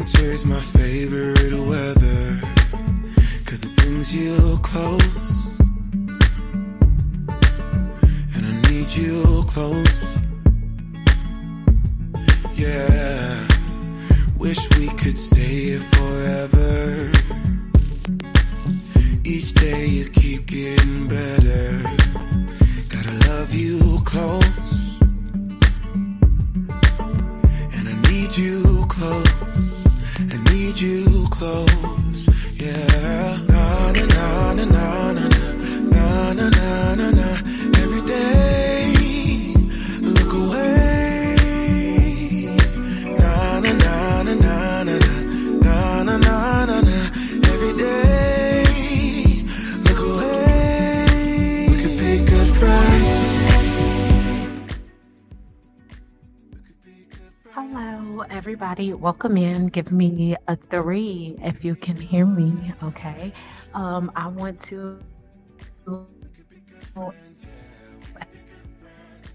Winter's my favorite weather, 'cause it brings you close, and I need you close. Yeah, wish we could stay here forever. Each day you keep getting better. Gotta love you close, and I need you close. I need you close. Yeah. Na na na na na na na na na na na. Every day, look away. Na na na na na na na na na na na. Every day, look away. We could be good friends. Hello, everybody. Welcome in. Give me a 3 if you can hear me. Okay. I want to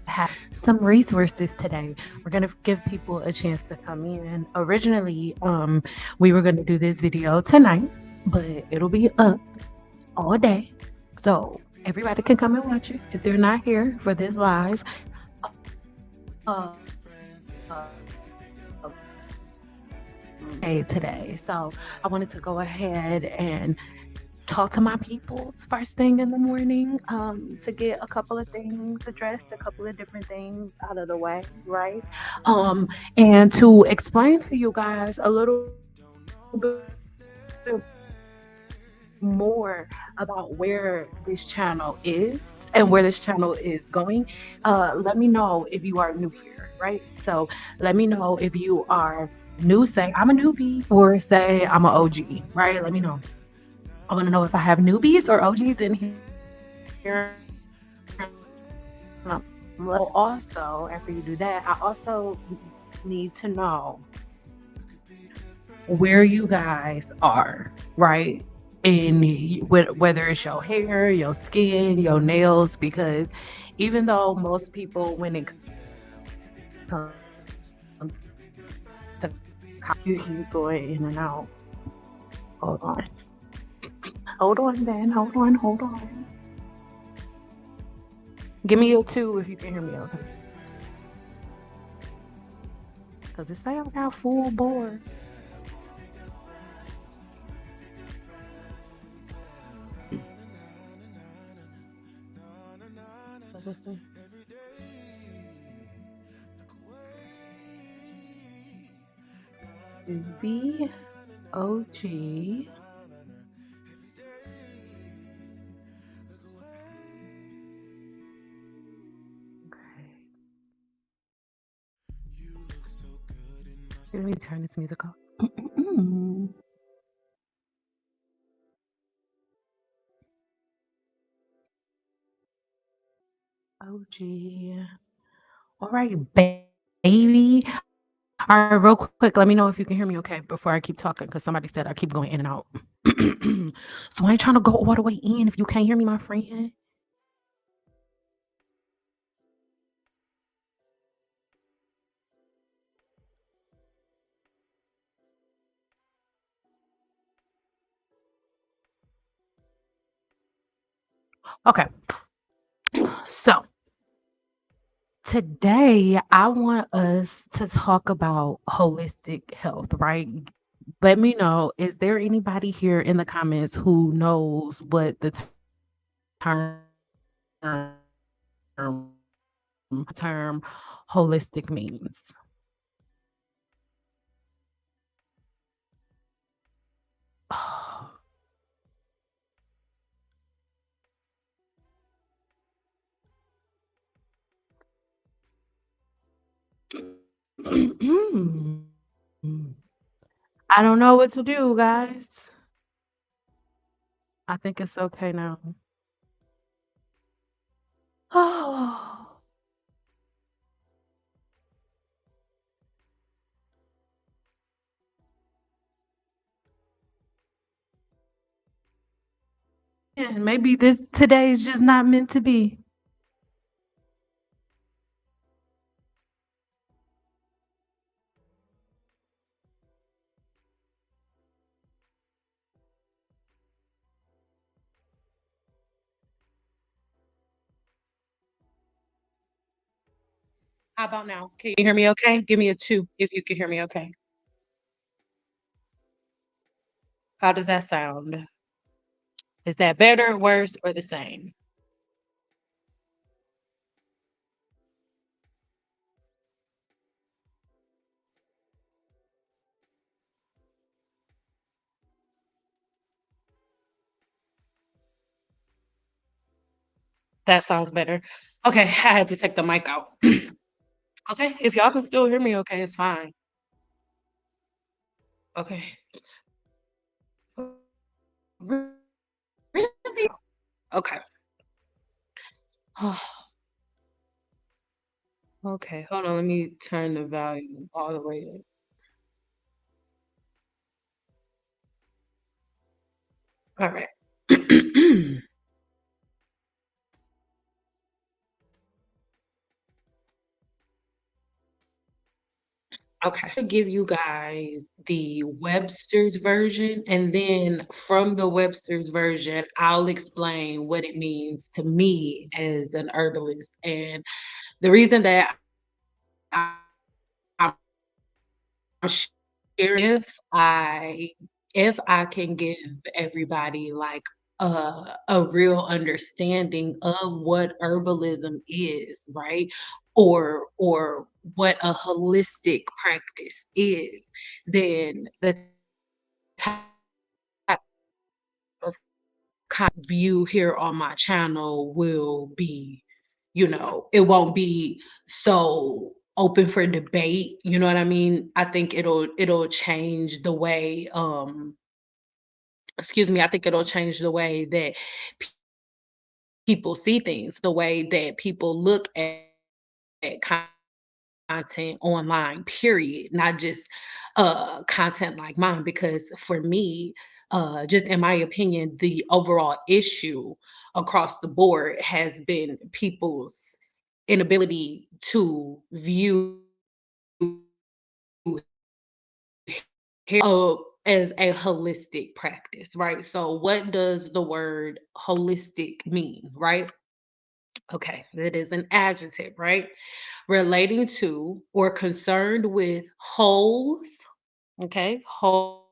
have some resources today. We're gonna give people a chance to come in. Originally, we were gonna do this video tonight, but it'll be up all day, so everybody can come and watch it if they're not here for this live. Uh, today. So I wanted to go ahead and talk to my peoples first thing in the morning, to get a couple of things addressed, a couple of different things out of the way, right? And to explain to you guys a little bit more about where this channel is and where this channel is going. Let me know if you are new here, right? So let me know if you are new, say I'm a newbie, or say I'm an OG, right? Let me know. I want to know if I have newbies or OGs in here. Well, also, after you do that, I also need to know where you guys are, right? And whether it's your hair, your skin, your nails, because even though most people, when it comes to you keep going in and out. Hold on. Hold on, then. Hold on. Give me a 2 if you can hear me, okay? Because it say I got full board. VOG. Let me turn this music off. OG. All right, baby. All right, real quick, let me know if you can hear me okay before I keep talking, because somebody said I keep going in and out. So I ain't trying to go all the way in if you can't hear me, my friend. Okay. So today I want us to talk about holistic health, right? Let me know, is there anybody here in the comments who knows what the term term holistic means? I don't know what to do, guys. I think it's okay now. Oh. Yeah, maybe this today is just not meant to be. How about now? Can you hear me okay? Give me a 2 if you can hear me okay. How does that sound? Is that better, worse, or the same? That sounds better. Okay, I had to take the mic out. Okay, if y'all can still hear me okay, it's fine. Okay. Really? Okay. Okay, hold on, let me turn the volume all the way up. Alright. Okay. To give you guys the Webster's version, and then from the Webster's version, I'll explain what it means to me as an herbalist. And the reason that I- I'm sharing, if I can give everybody like a real understanding of what herbalism is, right? Or what a holistic practice is, then the type of view here on my channel will be, it won't be so open for debate, you know what I mean? I think it'll change the way, excuse me, I think it'll change the way that p people see things, the way that people look at content online, period, not just content like mine. Because for me, just in my opinion, the overall issue across the board has been people's inability to view hair as a holistic practice, right? So what does the word holistic mean, right? Okay, that is an adjective, right? Relating to or concerned with wholes, okay, wholes,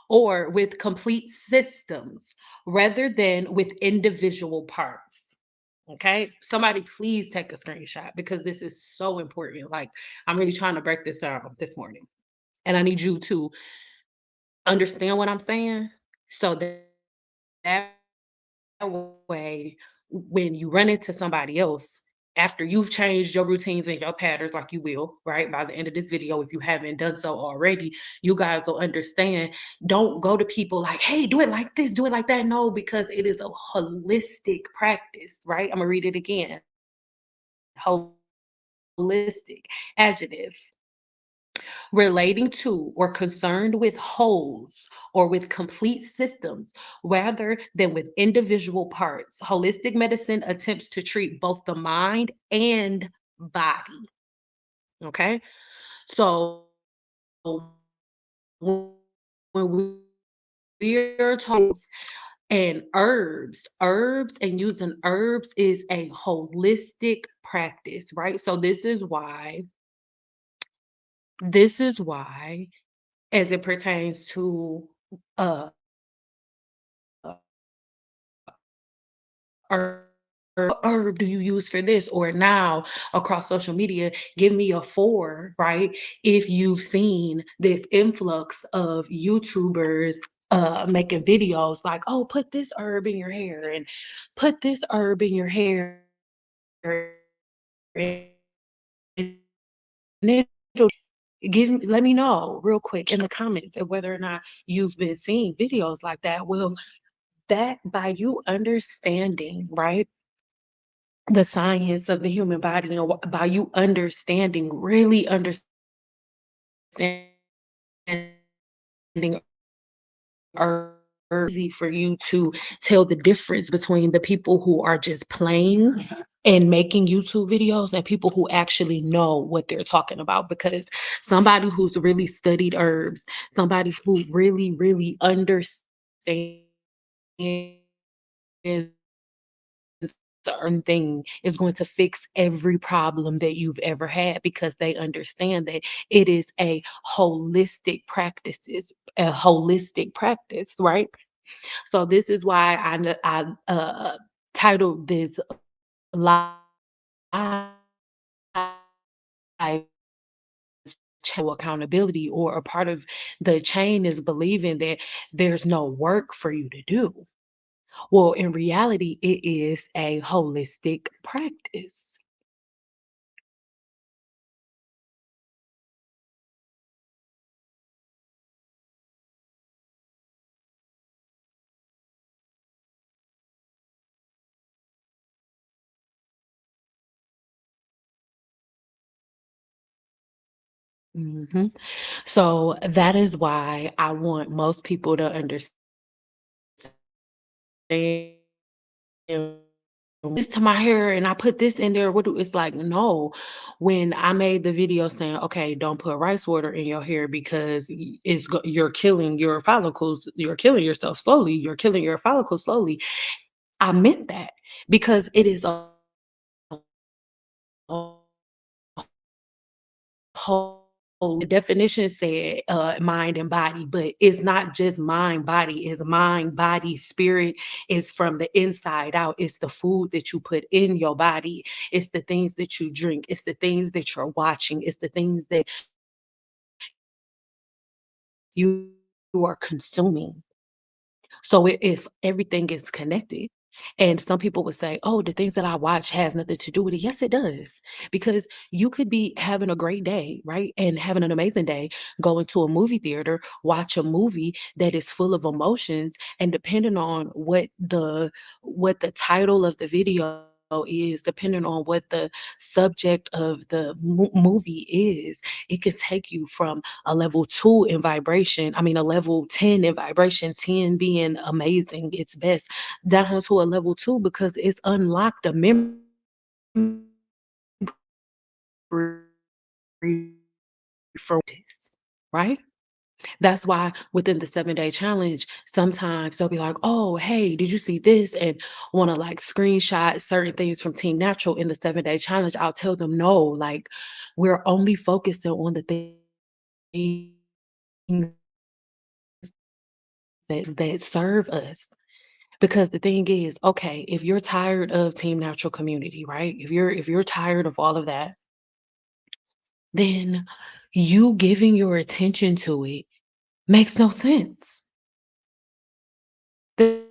or with complete systems rather than with individual parts. Okay, somebody please take a screenshot because this is so important. Like, I'm really trying to break this down this morning, and I need you to understand what I'm saying so that way, when you run into somebody else, after you've changed your routines and your patterns, like you will, right? By the end of this video, if you haven't done so already, you guys will understand. Don't go to people like, hey, do it like this, do it like that. No, because it is a holistic practice, right? I'm gonna read it again. Holistic, adjective, relating to or concerned with wholes or with complete systems rather than with individual parts. Holistic medicine attempts to treat both the mind and body. Okay. So when we're talking and herbs and using herbs is a holistic practice, right? So this is why as it pertains to uh herb, what herb do you use for this? Or now across social media, give me a four, right? If you've seen this influx of YouTubers making videos like, oh, put this herb in your hair and put this herb in your hair. And it'll let me know real quick in the comments of whether or not you've been seeing videos like that. Well, that by you understanding, right, the science of the human body and by you understanding, really understanding are easy for you to tell the difference between the people who are just playing and making YouTube videos and people who actually know what they're talking about. Because somebody who's really studied herbs, somebody who really, really understands certain thing is going to fix every problem that you've ever had because they understand that it is a holistic practice, right? So this is why I titled this live accountability, or a part of the chain is believing that there's no work for you to do. Well, in reality, it is a holistic practice. Mhm. So that is why I want most people to understand this to my hair and I put this in there. What do it's like? No, when I made the video saying, okay, don't put rice water in your hair because you're killing your follicles, you're killing yourself slowly, you're killing your follicles slowly. I meant that because it is a whole the definition said mind and body, but it's not just mind body, it's mind body spirit. Is from the inside out. It's the food that you put in your body, it's the things that you drink, it's the things that you're watching, it's the things that you are consuming. So it is, everything is connected. And some people would say, "Oh, the things that I watch has nothing to do with it." Yes, it does. Because you could be having a great day, right? And having an amazing day, go into a movie theater, watch a movie that is full of emotions, and depending on what the title of the video is, depending on what the subject of the movie is, it can take you from a level 2 in vibration, I mean, a level 10 in vibration, 10 being amazing, it's best, down to a level 2 because it's unlocked a memory from this, right? That's why within the 7-day challenge, sometimes they'll be like, "Oh, hey, did you see this?" And want to like screenshot certain things from Team Natural in the 7-day challenge. I'll tell them, no, like we're only focusing on the things that serve us. Because the thing is, okay, if you're tired of Team Natural community, right? If you're tired of all of that, then you giving your attention to it makes no sense. The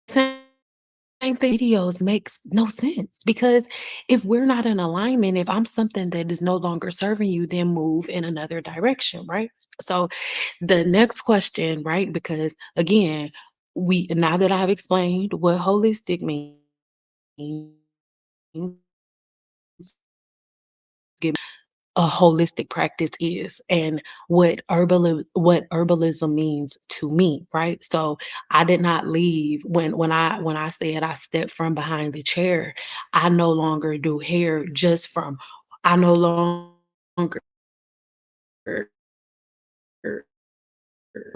same thing videos makes no sense because if we're not in alignment, if I'm something that is no longer serving you, then move in another direction, right? So the next question, right? Because again, we now that I've explained what holistic means, give a holistic practice is and what herbalism means to me, right? So I did not leave when I said I stepped from behind the chair. I no longer do hair just from I no longer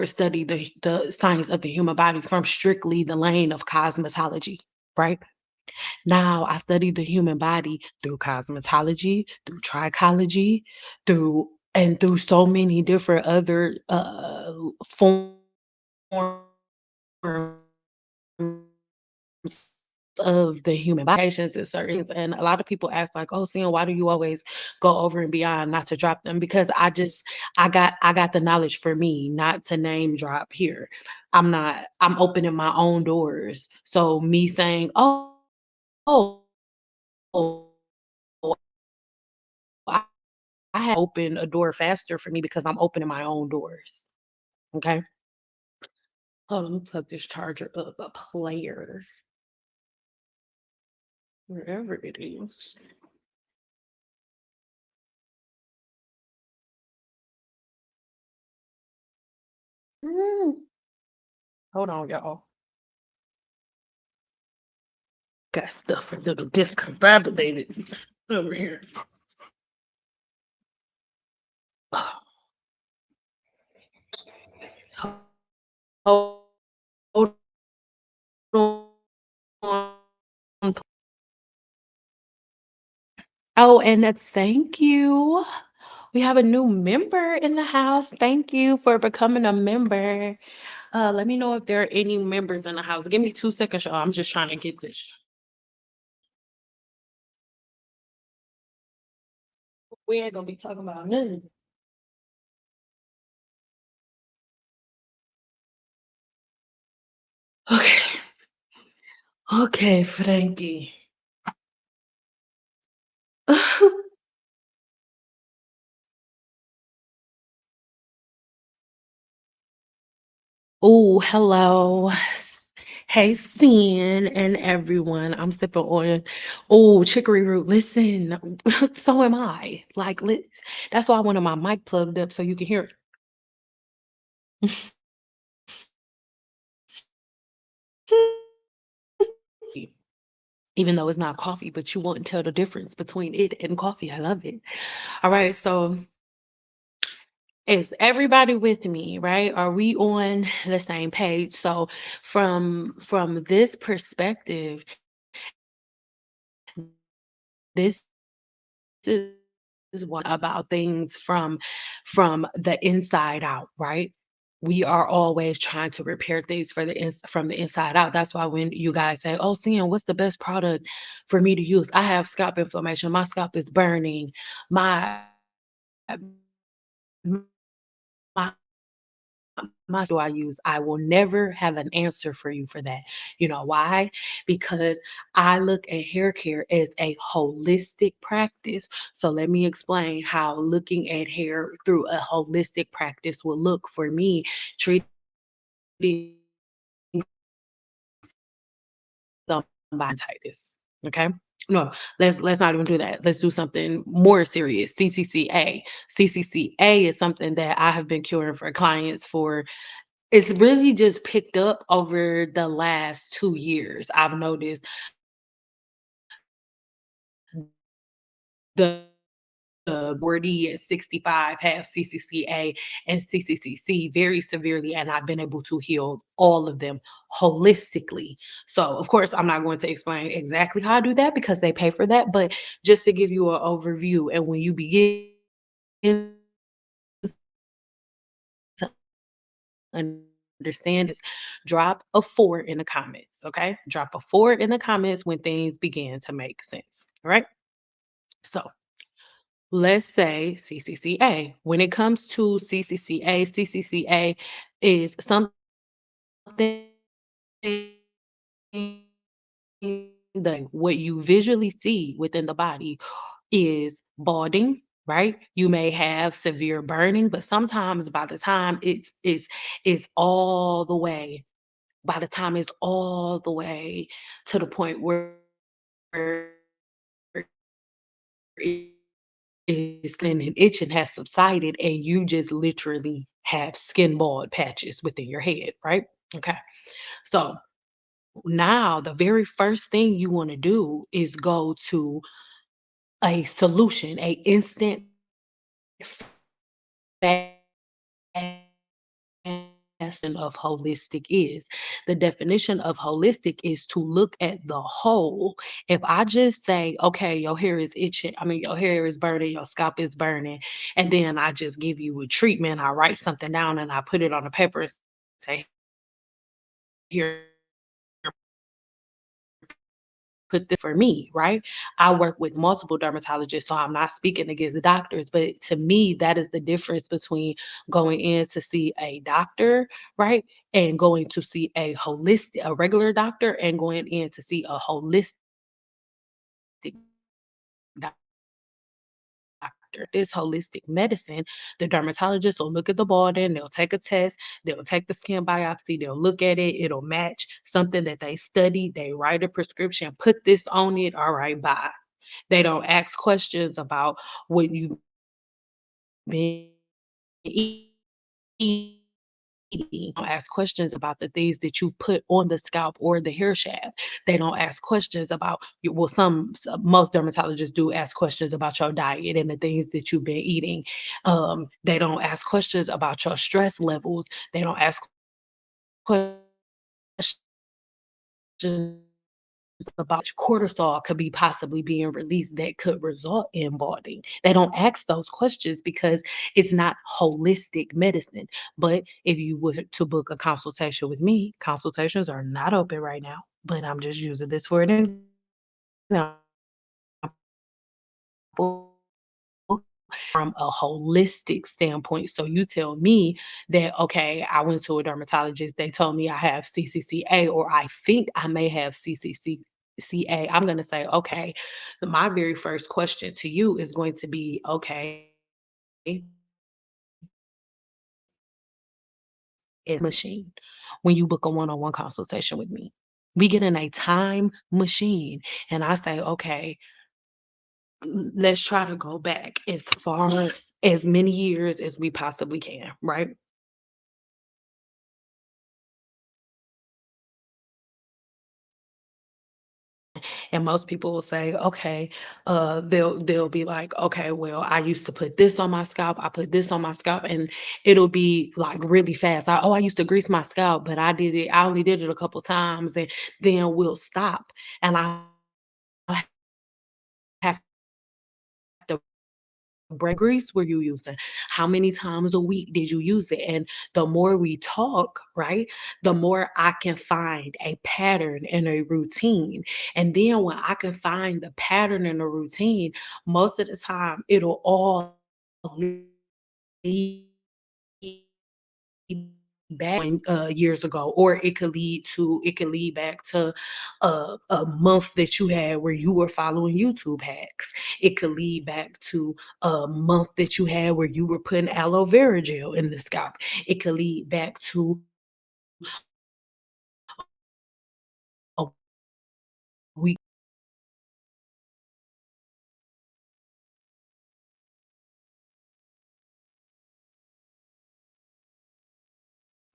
study the science of the human body from strictly the lane of cosmetology, right? Now I study the human body through cosmetology, through trichology, through so many different other forms of the human body, patients and certain, and a lot of people ask like, "Oh, Sam, why do you always go over and beyond not to drop them?" Because I got the knowledge for me, not to name drop here. I'm opening my own doors. So me saying, "Oh, oh, I I had opened a door faster for me because I'm opening my own doors." Okay. Hold on, let me plug this charger up, a player, wherever it is. Mm. Hold on, y'all. Got stuff a little discombobulated over here. Hold on. Oh, and thank you. We have a new member in the house. Thank you for becoming a member. Let me know if there are any members in the house. Give me 2 seconds, y'all. I'm just trying to get this. We ain't gonna be talking about nothing. Okay. Okay, Frankie. Oh, hello. Hey, Sin and everyone. I'm sipping on chicory root. Listen, so am I. That's why I wanted my mic plugged up so you can hear it. Even though it's not coffee, but you won't tell the difference between it and coffee. I love it. All right, so is everybody with me, right? Are we on the same page? So from this perspective, this is what about things from the inside out, right? We are always trying to repair things from the inside out. That's why when you guys say, "Oh, Sam, what's the best product for me to use?" I have scalp inflammation. My scalp is burning. My my do I use? I will never have an answer for you for that. You know why? Because I look at hair care as a holistic practice. So let me explain how looking at hair through a holistic practice will look for me treating somebody's. Okay. No, let's not even do that. Let's do something more serious. CCCA. CCCA is something that I have been curing for clients for. It's really just picked up over the last 2 years. I've noticed the 40 and 65 have CCCA and CCCC very severely, and I've been able to heal all of them holistically. So, of course, I'm not going to explain exactly how I do that because they pay for that, but just to give you an overview, and when you begin to understand this, drop a 4 in the comments, okay? Drop a 4 in the comments when things begin to make sense, all right? So, let's say CCCA. When it comes to CCCA, CCCA is something that what you visually see within the body is balding, right? You may have severe burning, but sometimes by the time it's all the way, by the time it's all the way to the point where it is and itching has subsided and you just literally have skin bald patches within your head, right? Okay. So now the very first thing you want to do is go to a solution, a instant fast definition of holistic is. The definition of holistic is to look at the whole. If I just say, okay, your hair is itching, I mean, your hair is burning, your scalp is burning, and then I just give you a treatment, I write something down and I put it on a paper and say, here, put this for me, right? I work with multiple dermatologists, so I'm not speaking against the doctors, but to me, that is the difference between going in to see a doctor, right? And going to see a regular doctor and going in to see a holistic doctor. This holistic medicine, the dermatologist will look at the balding, they'll take a test, they'll take the skin biopsy, they'll look at it, it'll match something that they studied, they write a prescription, put this on it, all right, bye. They don't ask questions about what you've been eating. They don't ask questions about the things that you've put on the scalp or the hair shaft. They don't ask questions about well, most dermatologists do ask questions about your diet and the things that you've been eating. They don't ask questions about your stress levels. They don't ask questions about cortisol could be possibly being released that could result in balding. They don't ask those questions because it's not holistic medicine. But if you were to book a consultation with me, consultations are not open right now. But I'm just using this for an example from a holistic standpoint. So you tell me that, okay, I went to a dermatologist, they told me I have CCCA, or I think I may have CCCA. I'm going to say, okay, my very first question to you is going to be, okay, is machine when you book a one-on-one consultation with me. We get in a time machine and I say, okay, let's try to go back as far as many years as we possibly can, right? And most people will say, okay, they'll be like, okay, well, I used to put this on my scalp, I put this on my scalp, and it'll be like really fast. I used to grease my scalp, but I only did it a couple times, and then we'll stop. And I have to break grease were you using? How many times a week did you use it? And the more we talk, right, the more I can find a pattern and a routine. And then when I can find the pattern and the routine, most of the time it'll all lead back years ago, or it could lead back to a month that you had where you were following YouTube hacks. It could lead back to a month that you had where you were putting aloe vera gel in the scalp. It could lead back to a week.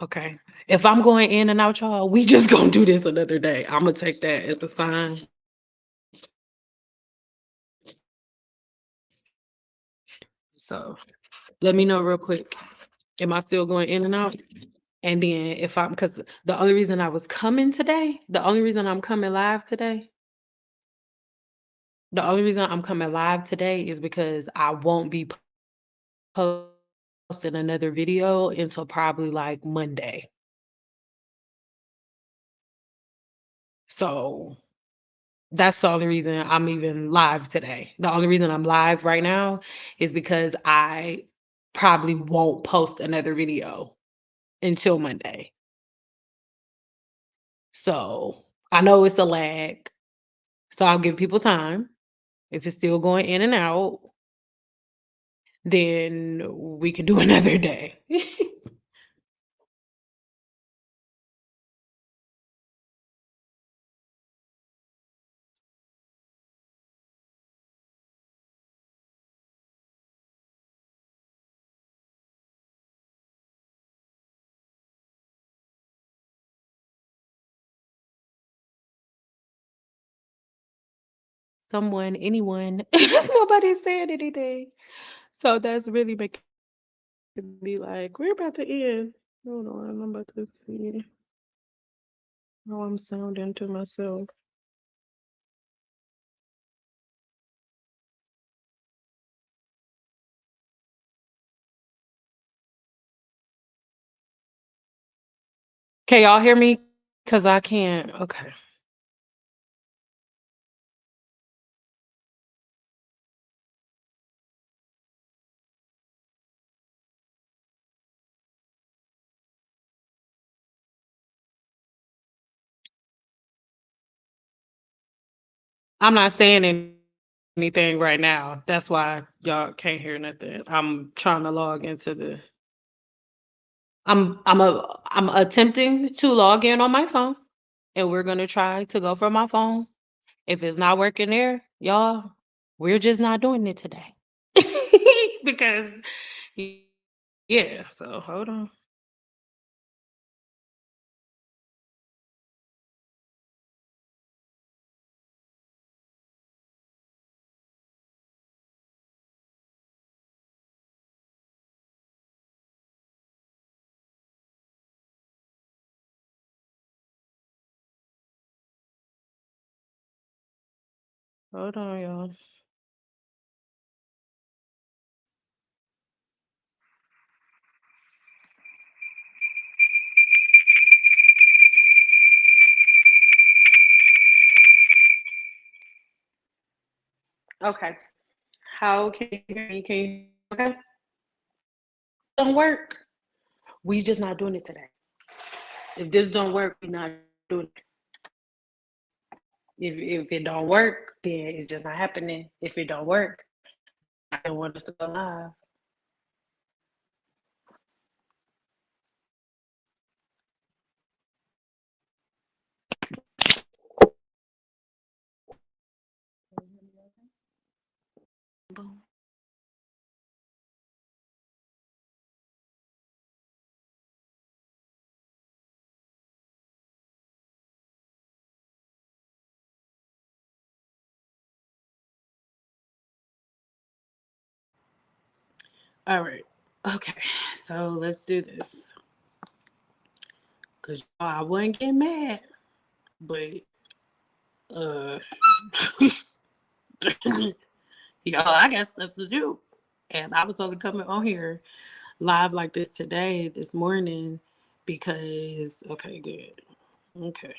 Okay, if I'm going in and out, y'all, we just gonna do this another day. I'm gonna take that as a sign. So let me know real quick. Am I still going in and out? And then if I'm, because the only reason I was coming today, the only reason I'm coming live today, the only reason I'm coming live today is because I won't be posting another video until probably like Monday. So that's the only reason I'm even live today. The only reason I'm live right now is because I probably won't post another video until Monday. So I know it's a lag. So I'll give people time. If it's still going in and out, then we can do another day. Someone, anyone, nobody's saying anything. So that's really making me like, we're about to end. Hold on, I'm about to see how I'm sounding to myself. Can y'all hear me? Because I can't. Okay. I'm not saying anything right now. That's why y'all can't hear nothing. I'm trying to log into the I'm attempting to log in on my phone, and we're gonna try to go from my phone. If it's not working there, y'all, we're just not doing it today. Because yeah, so hold on. Hold on, y'all. Okay. How can you hear me? Can you okay? Don't work. We just not doing it today. If this don't work, we not doing it. If it don't work, then it's just not happening. If it don't work, I don't want us to go live. Boom. All right. Okay. So let's do this. Cause I wouldn't get mad, but uh y'all, I got stuff to do. And I was only coming on here live like this today, this morning, because okay, good. Okay.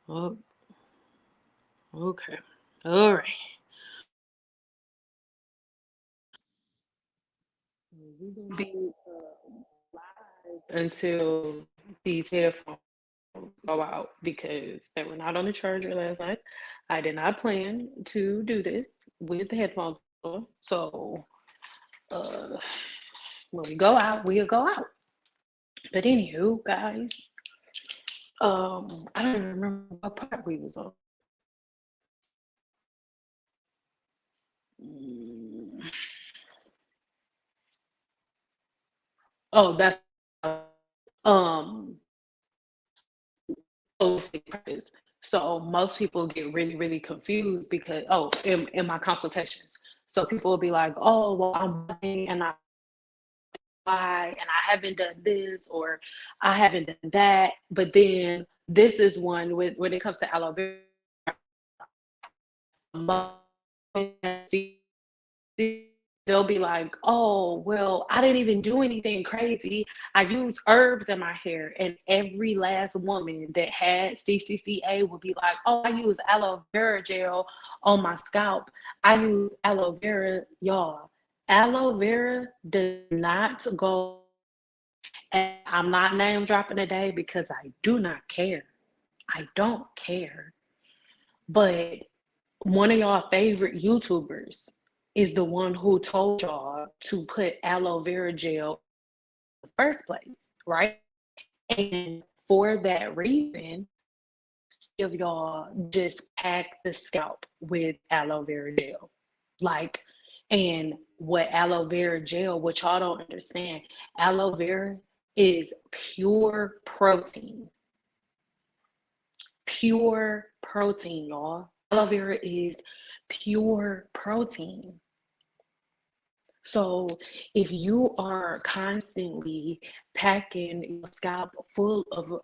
Oh, okay. All right. We're gonna be live until these headphones go out because they were not on the charger last night. I did not plan to do this with the headphones on. So uh when we go out, we'll go out. But anywho, guys, I don't even remember what part we was on. Mm, Oh, that's um holistic practice. So most people get really, really confused because in my consultations. So people will be like, oh, well, I'm buying and I buy and I haven't done this or I haven't done that. But then this is one with when it comes to aloe vera, they'll be like, oh, well, I didn't even do anything crazy. I used herbs in my hair. And every last woman that had CCCA would be like, oh, I use aloe vera gel on my scalp. I use aloe vera, y'all. Aloe vera does not go, and I'm not name dropping today because I do not care. I don't care. But one of y'all favorite YouTubers is the one who told y'all to put aloe vera gel in the first place, right? And for that reason, of y'all just pack the scalp with aloe vera gel. Like, and what aloe vera gel, what y'all don't understand, aloe vera is pure protein, y'all. Aloe vera is pure protein. So if you are constantly packing your scalp full of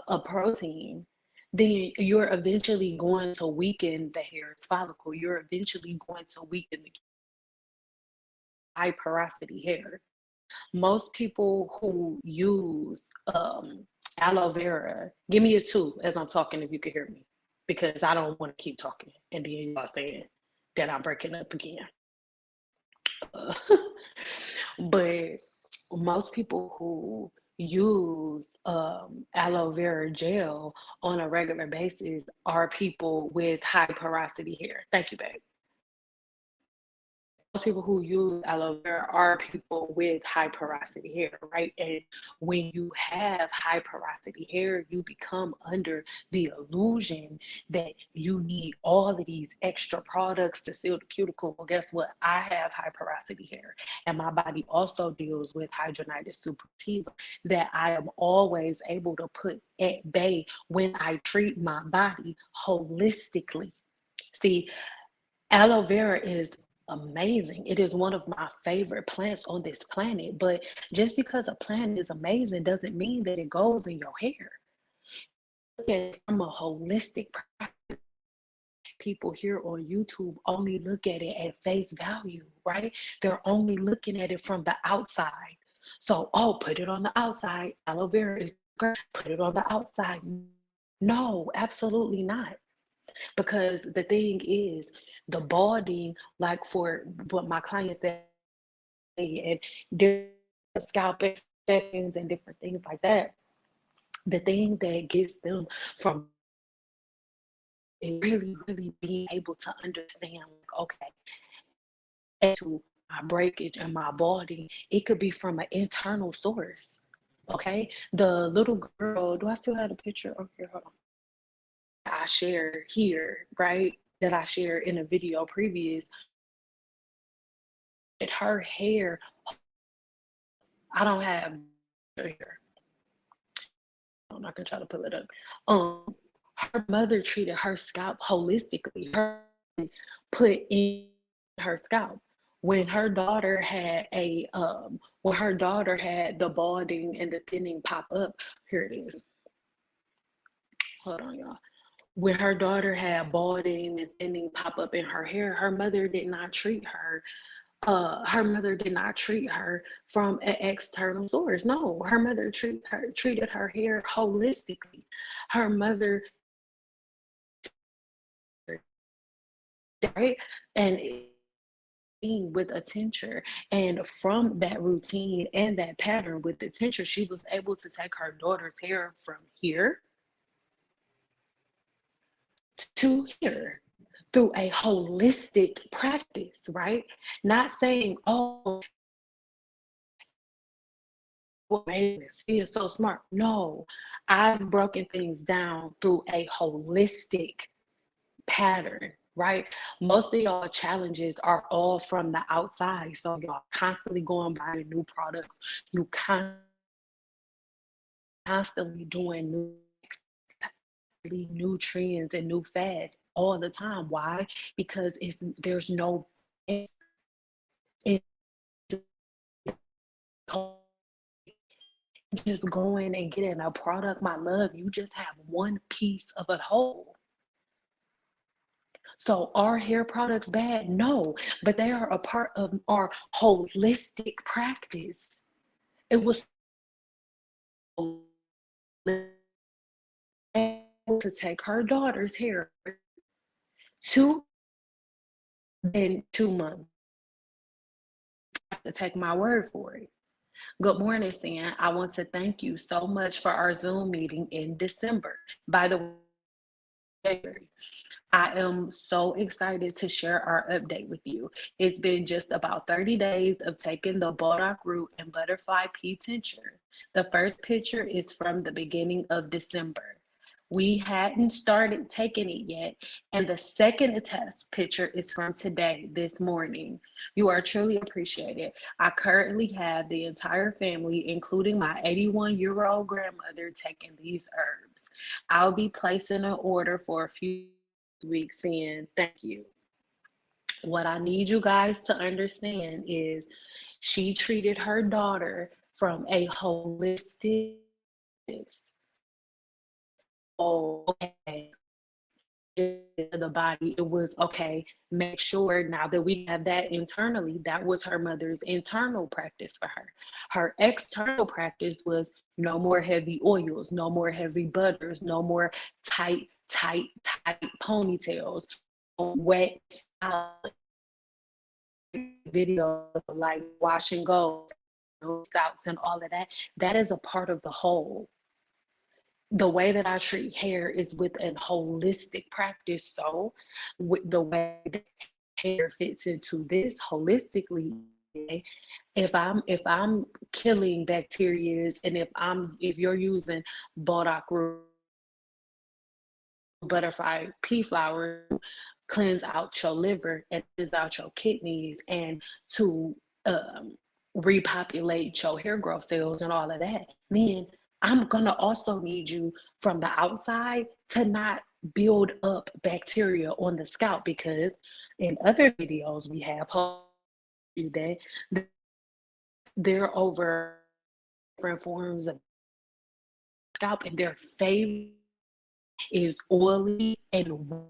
a protein, then you're eventually going to weaken the hair follicle. You're eventually going to weaken the high porosity hair. Most people who use aloe vera, give me a two as I'm talking if you can hear me, because I don't want to keep talking and then y'all saying that I'm breaking up again. Uh, but most people who use aloe vera gel on a regular basis are people with high porosity hair. Thank you, babe. Most people who use aloe vera are people with high porosity hair, right? And when you have high porosity hair, you become under the illusion that you need all of these extra products to seal the cuticle. Well, guess what? I have high porosity hair, and my body also deals with hidradenitis suppurativa that I am always able to put at bay when I treat my body holistically. See, aloe vera is amazing. It is one of my favorite plants on this planet. But just because a plant is amazing doesn't mean that it goes in your hair. look at it from a holistic practice. People here on YouTube only look at it at face value, right? They're only looking at it from the outside. So, oh, put it on the outside. Aloe vera is great. Put it on the outside. No, absolutely not. Because the thing is, the balding, like for what my clients say, and different scalp infections and different things like that, the thing that gets them from is really, really being able to understand, like, okay, to my breakage and my balding, it could be from an internal source. Okay. The little girl, do I still have the picture? Okay, hold on. I share here, right? That I shared in a video previous, that her hair, I don't have hair. I'm not gonna try to pull it up. Her mother treated her scalp holistically. Her put in her scalp when her daughter had the balding and the thinning pop up. Here it is. Hold on, y'all. When her daughter had balding and thinning pop up in her hair, her mother did not treat her. Her mother did not treat her from an external source. No, her mother treated her hair holistically. Her mother, right, and with a tincture, and from that routine and that pattern with the tincture, she was able to take her daughter's hair from here to here through a holistic practice, right? Not saying, oh, well, he is so smart. No, I've broken things down through a holistic pattern, right? Most of y'all challenges are all from the outside. So y'all constantly going buying new products. You constantly doing new trends and new fads all the time. Why? Because there's no it's, it's just going and getting a product, my love. You just have one piece of a whole. So are hair products bad? No, but they are a part of our holistic practice. It was to take her daughter's hair to in 2 months. I have to take my word for it. Good morning, Sam. I want to thank you so much for our Zoom meeting in December. By the way, I am so excited to share our update with you. It's been just about 30 days of taking the burdock root and butterfly pea tincture. The first picture is from the beginning of December. We hadn't started taking it yet, and the second test picture is from today, this morning. You are truly appreciated. I currently have the entire family, including my 81-year-old grandmother, taking these herbs. I'll be placing an order for a few weeks in. Thank you. What I need you guys to understand is she treated her daughter from a holistic. Oh, okay. The body, it was okay. Make sure now that we have that internally, that was her mother's internal practice for her. Her external practice was no more heavy oils, no more heavy butters, no more tight ponytails, wet video like wash and go, stouts and all of that. That is a part of the whole. The way that I treat hair is with a holistic practice. So with the way that hair fits into this holistically, if I'm killing bacteria, and if you're using burdock root, butterfly pea flower, cleanse out your liver and cleanse out your kidneys, and to repopulate your hair growth cells and all of that, then I'm gonna also need you from the outside to not build up bacteria on the scalp, because in other videos we have that they're over different forms of scalp, and their favorite is oily and wet.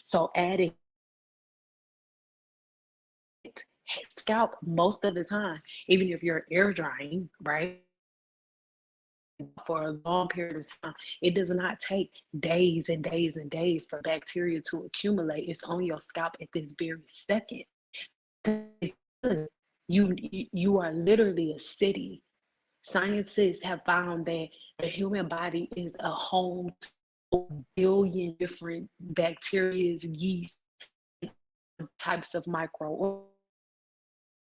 So adding scalp most of the time, even if you're air drying, right? For a long period of time, it does not take days and days and days for bacteria to accumulate. It's on your scalp at this very second. You are literally a city. Scientists have found that the human body is a home to a billion different bacteria, yeast, types of microorganisms.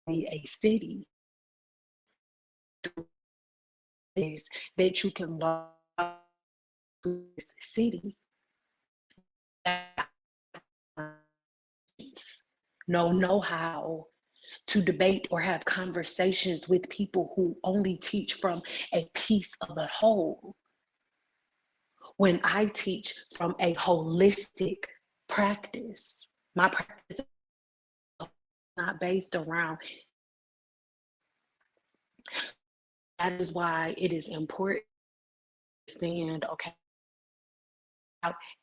A city is that you can learn this city. No know-how to debate or have conversations with people who only teach from a piece of a whole. When I teach from a holistic practice, my practice is not based around. That is why it is important to understand, okay,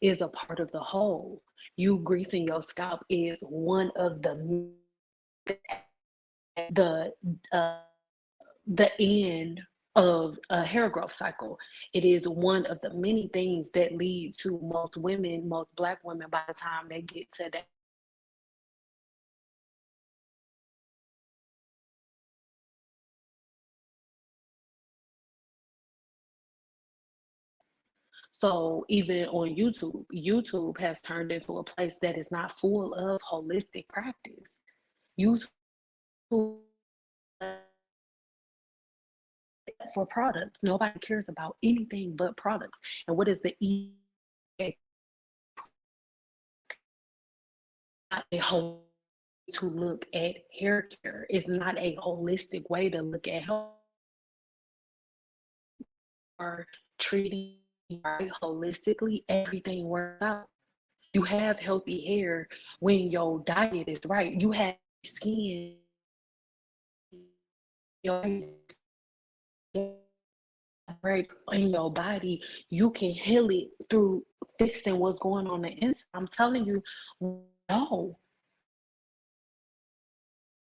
is a part of the whole. You greasing your scalp is one of the uh, the end of a hair growth cycle. It is one of the many things that lead to most women, most Black women, by the time they get to that. So even on YouTube, YouTube has turned into a place that is not full of holistic practice. YouTube for products. Nobody cares about anything but products. And what is the a whole to look at hair care? It's not a holistic way to look at health or treating right holistically. Everything works out. You have healthy hair when your diet is right. You have skin, your right in your body. You can heal it through fixing what's going on the inside. I'm telling you, no.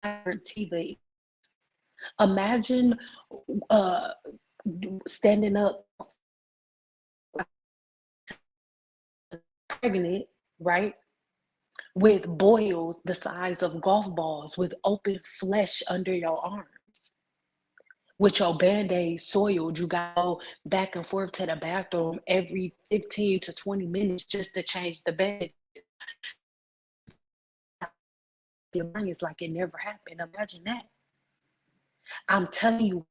TV. Imagine uh, standing up pregnant, right? With boils the size of golf balls, with open flesh under your arms, with your band-aid soiled. You got to go back and forth to the bathroom every 15 to 20 minutes just to change the bed. Your brain is like it never happened. Imagine that. I'm telling you,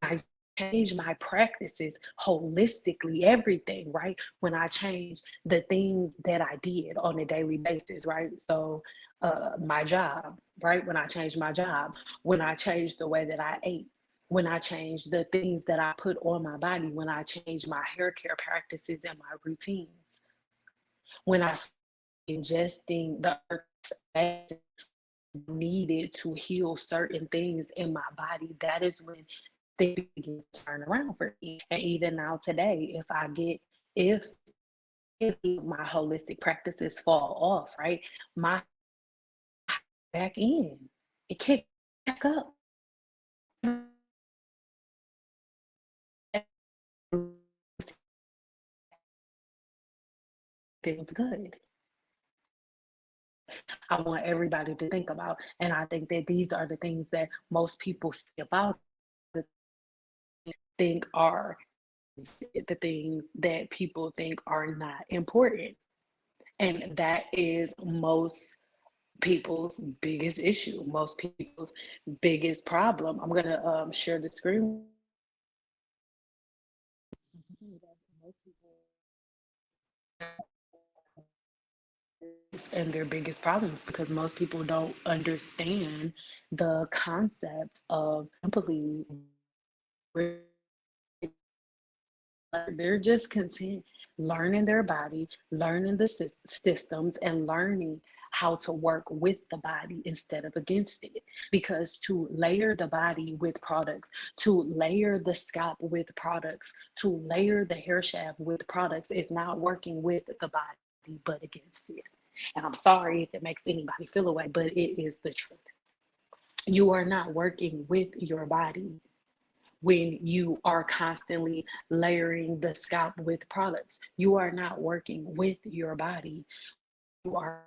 I change my practices holistically, everything, right? When I change the things that I did on a daily basis, right? So my job, right? When I changed my job, when I changed the way that I ate, when I changed the things that I put on my body, when I changed my hair care practices and my routines, when I ingesting the earth needed to heal certain things in my body, that is when things begin to turn around for me. And even now today, if if my holistic practices fall off, right, my back in, it kicked back up. Feels good. I want everybody to think about, and I think that these are the things that most people skip out, think are the things that people think are not important. And that is most people's biggest issue, most people's biggest problem. I'm going to share the screen. And their biggest problems, because most people don't understand the concept of simply, they're just content learning their body, learning the systems, and learning how to work with the body instead of against it. Because to layer the body with products, to layer the scalp with products, to layer the hair shaft with products is not working with the body, but against it. And I'm sorry if it makes anybody feel away, but it is the truth. You are not working with your body when you are constantly layering the scalp with products. You are not working with your body. You are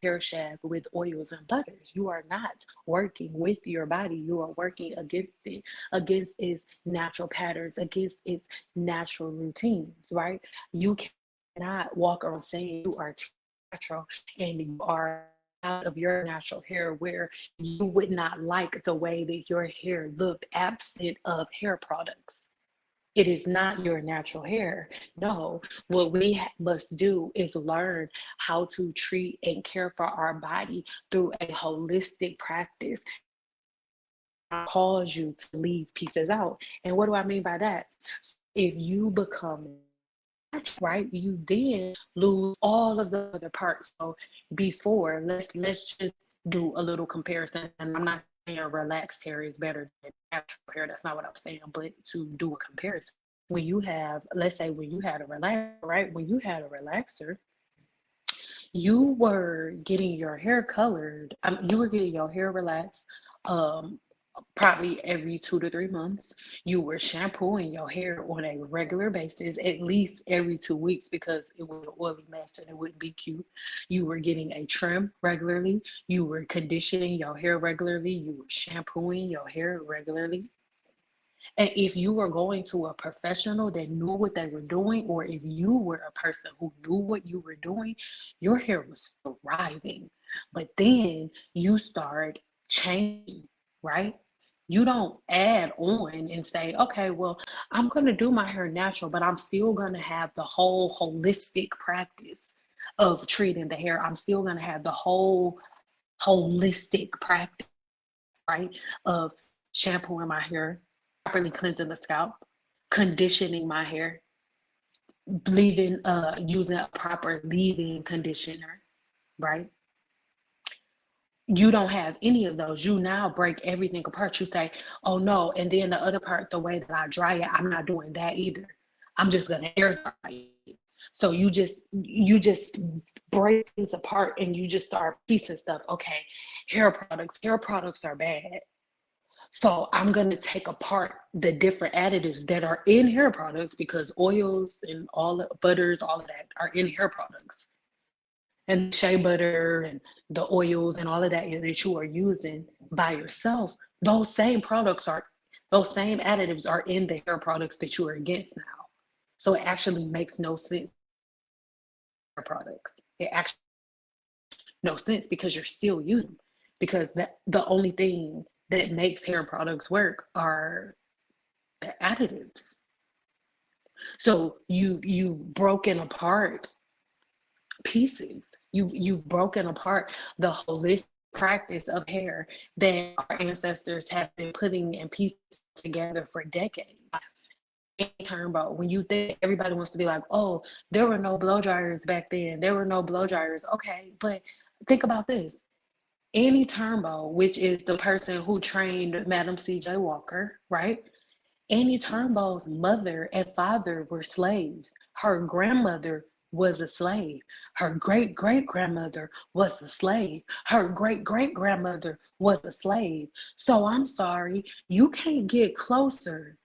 hair shaft with oils and butters. You are not working with your body. You are working against it, against its natural patterns, against its natural routines, right? You cannot walk around saying you are natural and you are out of your natural hair where you would not like the way that your hair looked absent of hair products. It is not your natural hair. No, what we must do is learn how to treat and care for our body through a holistic practice. Cause you to leave pieces out. And what do I mean by that? If you become right, you then lose all of the other parts. So before, let's just do a little comparison. And I'm not saying relaxed hair is better than natural hair. That's not what I'm saying, but to do a comparison. When you have, let's say when you had a relaxer, right? When you had a relaxer, you were getting your hair colored. You were getting your hair relaxed probably every 2 to 3 months. You were shampooing your hair on a regular basis, at least every 2 weeks, because it was an oily mess and it wouldn't be cute. You were getting a trim regularly. You were conditioning your hair regularly. You were shampooing your hair regularly. And if you were going to a professional that knew what they were doing, or if you were a person who knew what you were doing, your hair was thriving. But then you start changing, right? You don't add on and say, okay, well, I'm going to do my hair natural, but I'm still going to have the whole holistic practice of treating the hair. I'm still going to have the whole holistic practice, right, of shampooing my hair, properly cleansing the scalp, conditioning my hair, using a proper leave-in conditioner, right? You don't have any of those. You now break everything apart. You say, oh no, and then the other part, the way that I dry it, I'm not doing that either. I'm just gonna air dry it. So you just break things apart and you just start piecing stuff. Okay, hair products are bad. So I'm going to take apart the different additives that are in hair products, because oils and all the butters, all of that are in hair products. And shea butter and the oils and all of that you are using by yourself, those same additives are in the hair products that you are against now. So it actually makes no sense. Hair products. It actually no sense because you're still using them. Because the only thing that makes hair products work are the additives. So you've broken apart pieces. You've broken apart the holistic practice of hair that our ancestors have been putting and piecing together for decades. Turnbow, when you think everybody wants to be like, oh, there were no blow dryers back then. There were no blow dryers. Okay, but think about this. Annie Turnbow, which is the person who trained Madam C.J. Walker, right? Annie Turnbow's mother and father were slaves. Her grandmother was a slave. Her great-great-grandmother was a slave. Her great-great-grandmother was a slave. So I'm sorry, you can't get closer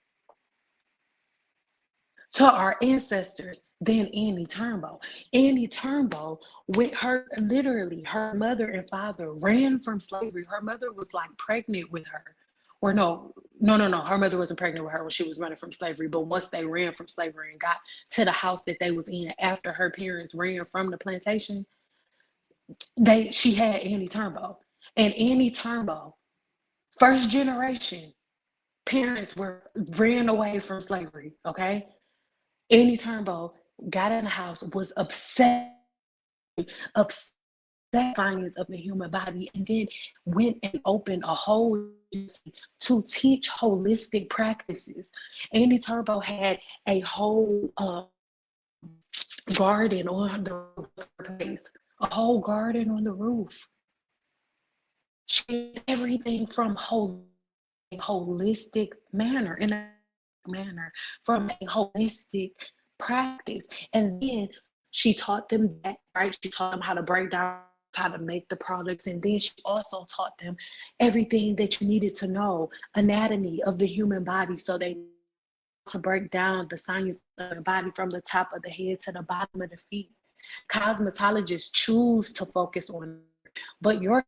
to our ancestors than Annie Turnbow. Annie Turnbow, with her, literally, her mother and father ran from slavery. Her mother was like pregnant with her. Or no. Her mother wasn't pregnant with her when she was running from slavery. But once they ran from slavery and got to the house that they was in after her parents ran from the plantation, she had Annie Turnbow. And Annie Turnbow, first generation, parents ran away from slavery, okay? Annie Turnbow got in the house, was upset science of the human body, and then went and opened a whole to teach holistic practices. Annie Turnbow had a whole garden on the place a whole garden on the roof. She did everything from holistic manner, in a manner, from a holistic practice. And then she taught them that, right? She taught them how to break down, how to make the products. And then she also taught them everything that you needed to know, anatomy of the human body, so they to break down the science of the body from the top of the head to the bottom of the feet. Cosmetologists choose to focus on, but your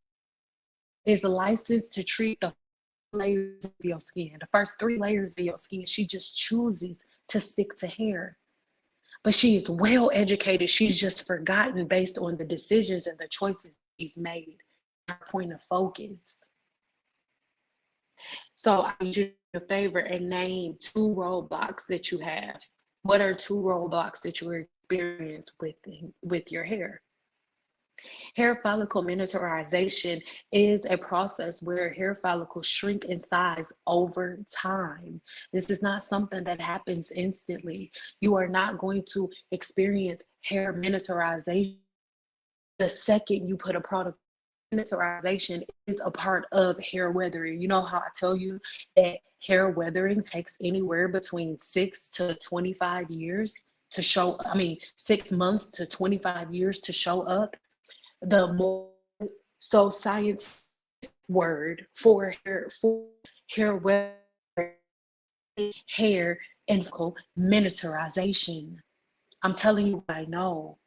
is licensed to treat the layers of your skin, the first 3 layers of your skin. She just chooses to stick to hair. But she is well educated. She's just forgotten based on the decisions and the choices she's made. Her point of focus. So I need you to do a favor and name 2 roadblocks that you have. What are 2 roadblocks that you experience with your hair? Hair follicle miniaturization is a process where hair follicles shrink in size over time. This is not something that happens instantly. You are not going to experience hair miniaturization the second you put a product. Miniaturization is a part of hair weathering. You know how I tell you that hair weathering takes anywhere between 6 to 25 years to show, 6 months to 25 years to show up? The more so science word for hair weathering, hair and miniaturization. I'm telling you what I know.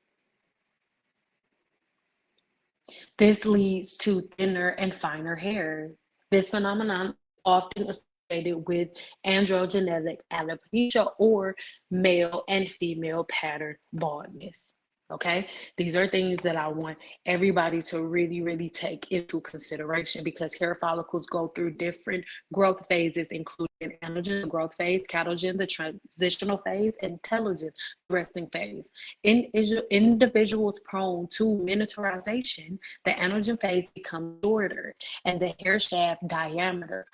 This leads to thinner and finer hair. This phenomenon often associated with androgenetic alopecia or male and female pattern baldness. Okay, these are things that I want everybody to really, really take into consideration, because hair follicles go through different growth phases, including anagen, growth phase, catagen, the transitional phase, and telogen, resting phase. In individuals prone to miniaturization, the anagen phase becomes shorter and the hair shaft diameter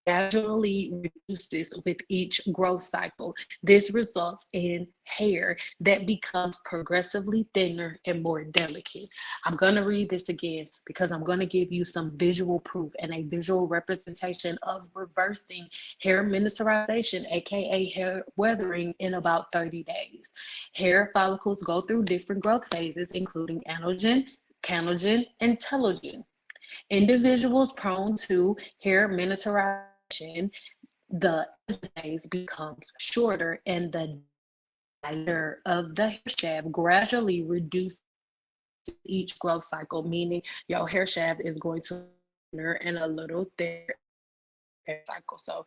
gradually reduces with each growth cycle. This results in hair that becomes progressively thinner and more delicate. I'm going to read this again because I'm going to give you some visual proof and a visual representation of reversing hair miniaturization, aka hair weathering, in about 30 days. Hair follicles go through different growth phases, including anagen, catagen, and telogen. Individuals prone to hair miniaturization, the phase becomes shorter and the diameter of the hair shaft gradually reduces each growth cycle, meaning your hair shaft is going to be thinner and a little thinner cycle. So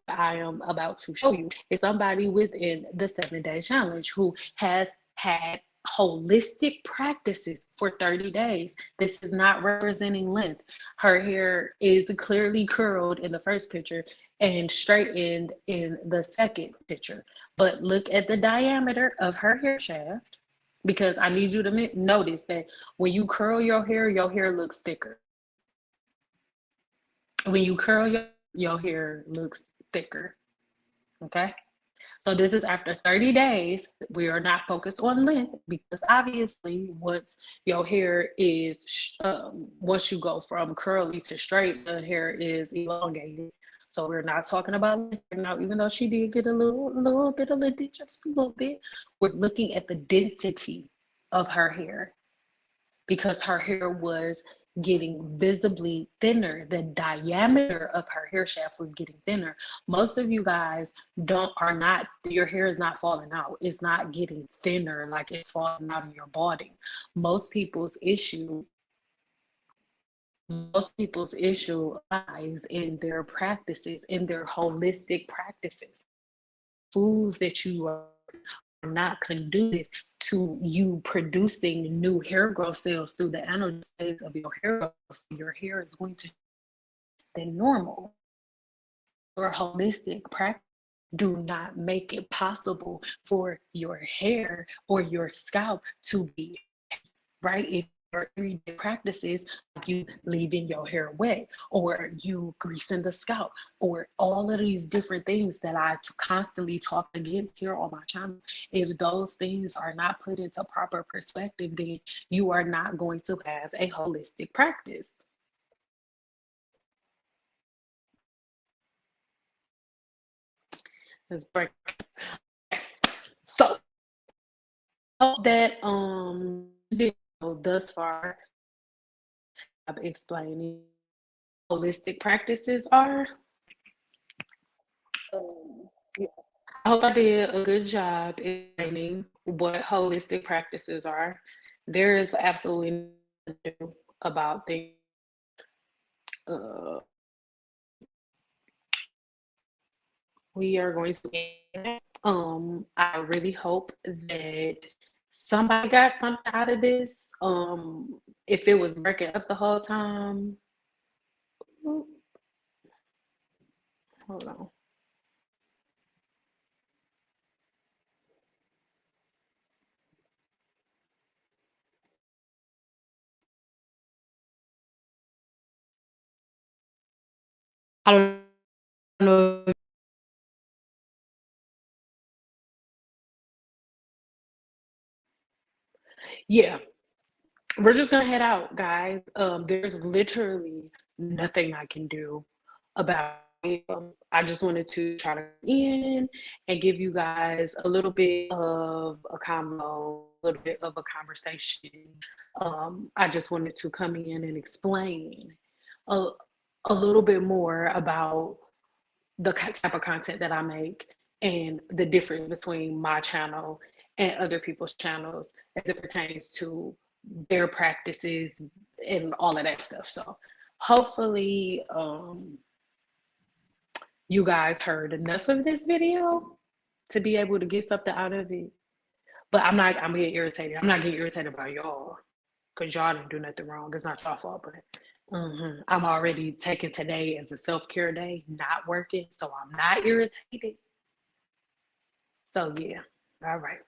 I am about to show you is somebody within the 7-day challenge who has had holistic practices for 30 days. This is not representing length. Her hair is clearly curled in the first picture and straightened in the second picture. But look at the diameter of her hair shaft, because I need you to notice that when you curl your hair looks thicker. When you curl your hair looks thicker. Okay? So this is after 30 days. We are not focused on length, because obviously once your hair is, once you go from curly to straight, the hair is elongated. So we're not talking about length now, even though she did get a little bit of length, just a little bit. We're looking at the density of her hair, because her hair was getting visibly thinner. The diameter of her hair shaft was getting thinner. Most of you guys your hair is not falling out. It's not getting thinner like it's falling out of your body. Most people's issue lies in their practices, in their holistic practices. Foods that you are not conducive to you producing new hair growth cells through the anagen phase of your hair growth. Your hair is going to than normal. Your holistic practice do not make it possible for your hair or your scalp to be right. If your everyday practices, like you leaving your hair wet, or you greasing the scalp, or all of these different things that I constantly talk against here on my channel. If those things are not put into proper perspective, then you are not going to have a holistic practice. Let's break. So hope that thus far I'm explaining holistic practices are. Yeah. I hope I did a good job explaining what holistic practices are. There is absolutely nothing new about things. Uh, we are going to end. I really hope that somebody got something out of this. If it was working up the whole time, hold on. I don't know. Yeah, we're just gonna head out, guys. There's literally nothing I can do about it. I just wanted to try to come in and give you guys a little bit of a combo, a little bit of a conversation. I just wanted to come in and explain a, a little bit more about the type of content that I make and the difference between my channel and other people's channels as it pertains to their practices and all of that stuff. So hopefully you guys heard enough of this video to be able to get something out of it. But I'm getting irritated. I'm not getting irritated by y'all because y'all didn't do nothing wrong. It's not y'all fault, but I'm already taking today as a self-care day, not working, so I'm not irritated. So yeah, all right.